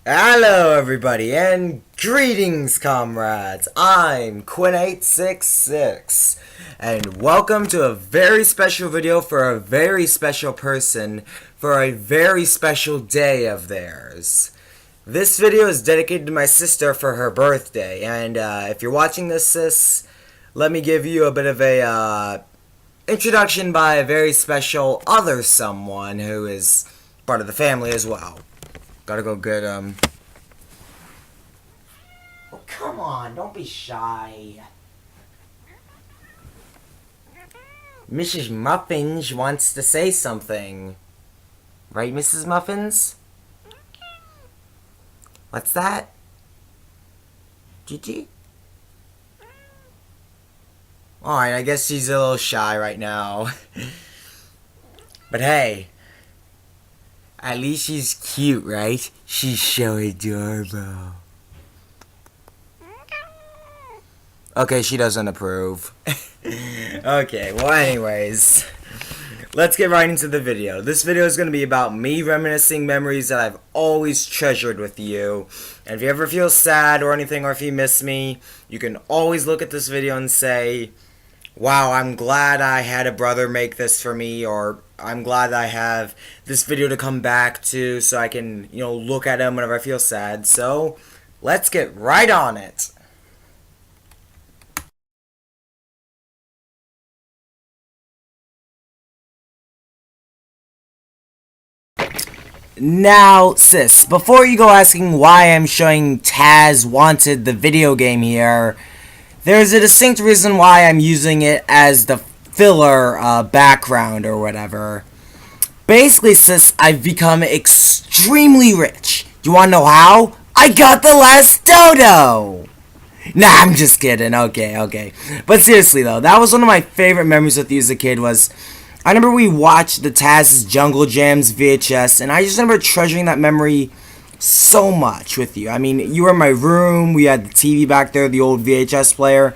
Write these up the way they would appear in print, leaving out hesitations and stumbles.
Hello everybody and greetings comrades, I'm Quinn866 and welcome to a very special video for a very special person for a very special day of theirs. This video is dedicated to my sister for her birthday, and if you're watching this, sis, let me give you a bit of a introduction by a very special other someone who is part of the family as well. Gotta go get, Oh, come on, don't be shy. Mrs. Muffins wants to say something. Right, Mrs. Muffins? What's that? Gigi? Alright, I guess she's a little shy right now. But hey, at least she's cute, right? She's so adorable. Okay, she doesn't approve. Okay, well anyways, let's get right into the video. This video is going to be about me reminiscing memories that I've always treasured with you. And if you ever feel sad or anything, or if you miss me, you can always look at this video and say, wow, I'm glad I had a brother make this for me, or I'm glad I have this video to come back to so I can, look at him whenever I feel sad. So, let's get right on it. Now, sis, before you go asking why I'm showing Taz Wanted, the video game here, there's a distinct reason why I'm using it as the filler background or whatever. Basically, sis, I've become extremely rich. You wanna know how? I got the last dodo! Nah, I'm just kidding. Okay. But seriously, though, that was one of my favorite memories with you as a kid was... I remember we watched the Taz's Jungle Jams VHS, and I just remember treasuring that memory so much with you. I mean, you were in my room, we had the TV back there, the old VHS player.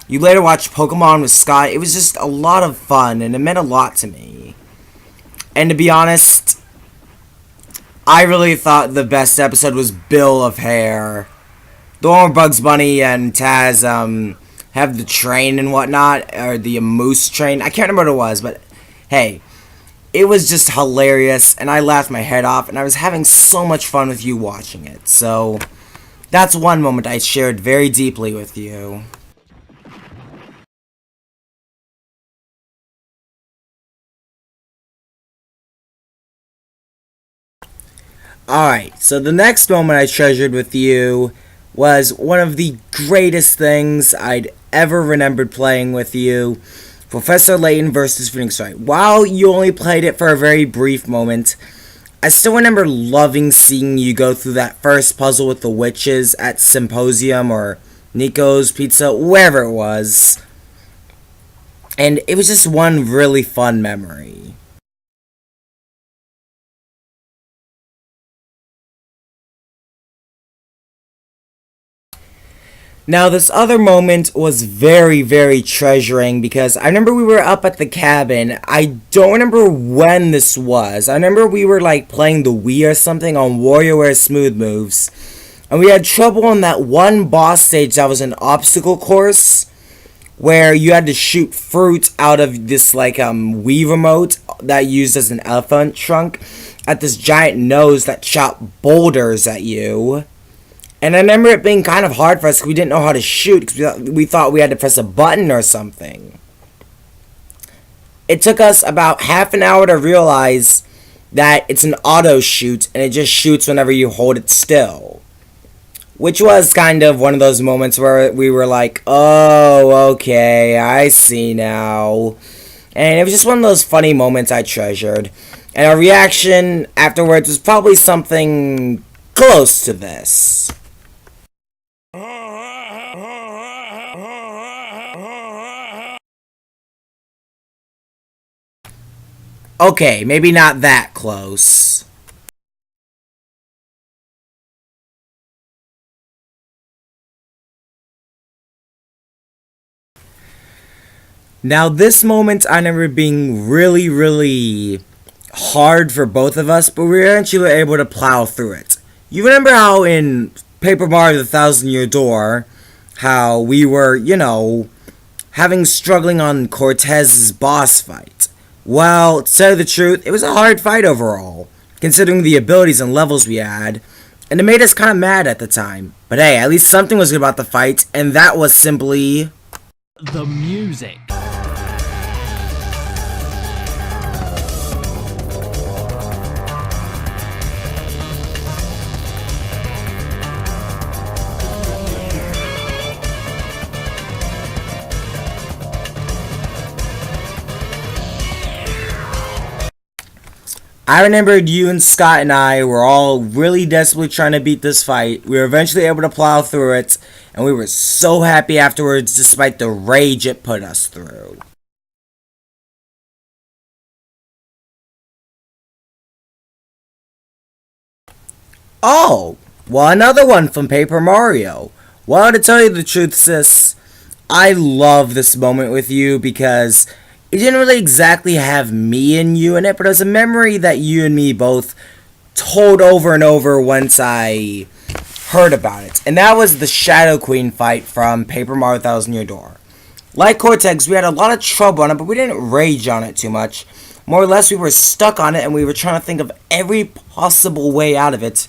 You later watched Pokemon with Scott. It was just a lot of fun, and it meant a lot to me. And to be honest, I really thought the best episode was Bill of Hair. The one where Bugs Bunny and Taz have the train and whatnot, or the moose train. I can't remember what it was, but... hey, it was just hilarious, and I laughed my head off, and I was having so much fun with you watching it. So, that's one moment I shared very deeply with you. Alright, so the next moment I treasured with you was one of the greatest things I'd ever remembered playing with you. Professor Layton versus Phoenix Wright. While you only played it for a very brief moment, I still remember loving seeing you go through that first puzzle with the witches at Symposium or Nico's Pizza, wherever it was. And it was just one really fun memory. Now, this other moment was very treasuring because I remember we were up at the cabin. I don't remember when this was. I remember we were like playing the Wii or something on WarioWare Smooth Moves. And we had trouble on that one boss stage that was an obstacle course where you had to shoot fruit out of this like Wii remote that used as an elephant trunk at this giant nose that shot boulders at you. And I remember it being kind of hard for us because we didn't know how to shoot because we thought we had to press a button or something. It took us about half an hour to realize that it's an auto shoot and it just shoots whenever you hold it still. Which was kind of one of those moments where we were like, oh, okay, I see now. And it was just one of those funny moments I treasured. And our reaction afterwards was probably something close to this. Okay, maybe not that close. Now, this moment I remember being really hard for both of us, but we were eventually able to plow through it. You remember how in Paper Mario the Thousand Year Door, how we were, having struggling on Cortez's boss fight? Well, to tell you the truth, it was a hard fight overall, considering the abilities and levels we had, and it made us kind of mad at the time. But hey, at least something was good about the fight, and that was simply the music. I remembered you and Scott and I were all really desperately trying to beat this fight. We were eventually able to plow through it, and we were so happy afterwards despite the rage it put us through. Oh, well, another one from Paper Mario. Well, to tell you the truth, sis, I love this moment with you because it didn't really exactly have me and you in it, but it was a memory that you and me both told over and over once I heard about it. And that was the Shadow Queen fight from Paper Mario Thousand Year Door. Like Cortex, we had a lot of trouble on it, but we didn't rage on it too much. More or less, we were stuck on it, and we were trying to think of every possible way out of it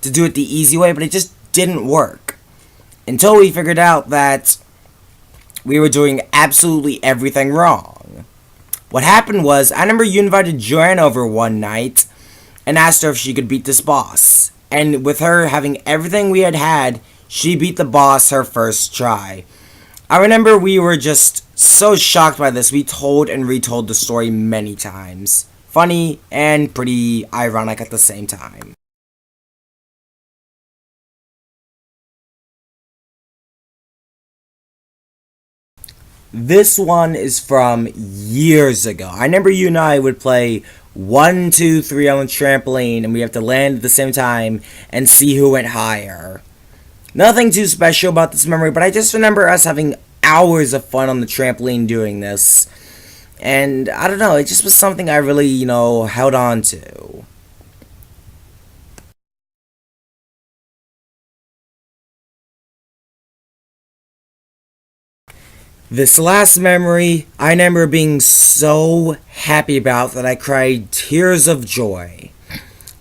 to do it the easy way, but it just didn't work. Until we figured out that we were doing absolutely everything wrong. What happened was, I remember you invited Joanne over one night and asked her if she could beat this boss. And with her having everything we had, she beat the boss her first try. I remember we were just so shocked by this, we told and retold the story many times. Funny and pretty ironic at the same time. This one is from years ago. I remember you and I would play 1, 2, 3 on the trampoline, and we have to land at the same time and see who went higher. Nothing too special about this memory, but I just remember us having hours of fun on the trampoline doing this. And I don't know, it just was something I really, held on to. This last memory, I remember being so happy about that I cried tears of joy.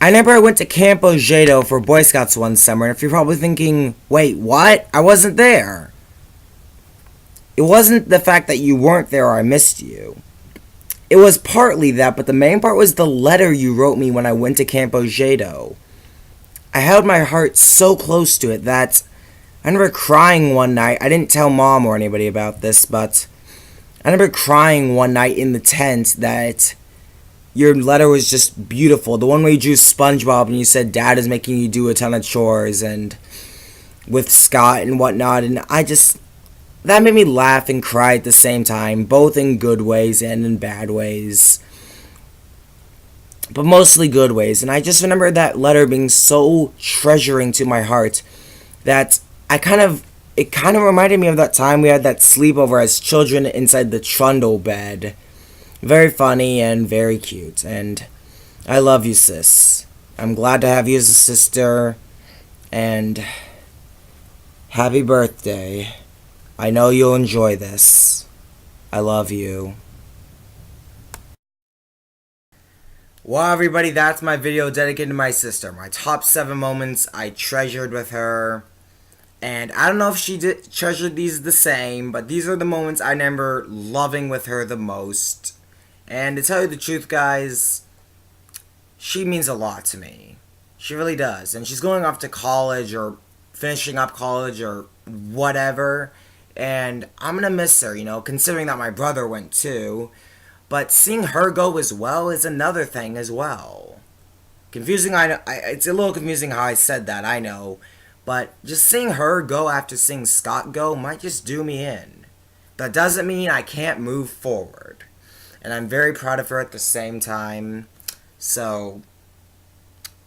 I remember I went to Camp Ojedo for Boy Scouts one summer, and if you're probably thinking, wait, what? I wasn't there. It wasn't the fact that you weren't there or I missed you. It was partly that, but the main part was the letter you wrote me when I went to Camp Ojedo. I held my heart so close to it that I remember crying one night. I didn't tell Mom or anybody about this, but I remember crying one night in the tent that your letter was just beautiful. The one where you drew SpongeBob and you said Dad is making you do a ton of chores and with Scott and whatnot. And that made me laugh and cry at the same time, both in good ways and in bad ways. But mostly good ways. And I just remember that letter being so treasuring to my heart that it kind of reminded me of that time we had that sleepover as children inside the trundle bed. Very funny and very cute. And I love you, sis. I'm glad to have you as a sister. And happy birthday. I know you'll enjoy this. I love you. Well, everybody, that's my video dedicated to my sister. My top 7 moments I treasured with her. And I don't know if she treasured these the same, but these are the moments I remember loving with her the most. And to tell you the truth, guys, she means a lot to me. She really does. And she's going off to college or finishing up college or whatever. And I'm going to miss her, considering that my brother went too. But seeing her go as well is another thing as well. Confusing, I know. It's a little confusing how I said that, I know. But just seeing her go after seeing Scott go might just do me in. That doesn't mean I can't move forward. And I'm very proud of her at the same time. So,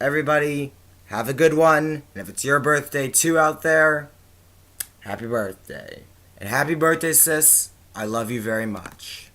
everybody, have a good one. And if it's your birthday too out there, happy birthday. And happy birthday, sis. I love you very much.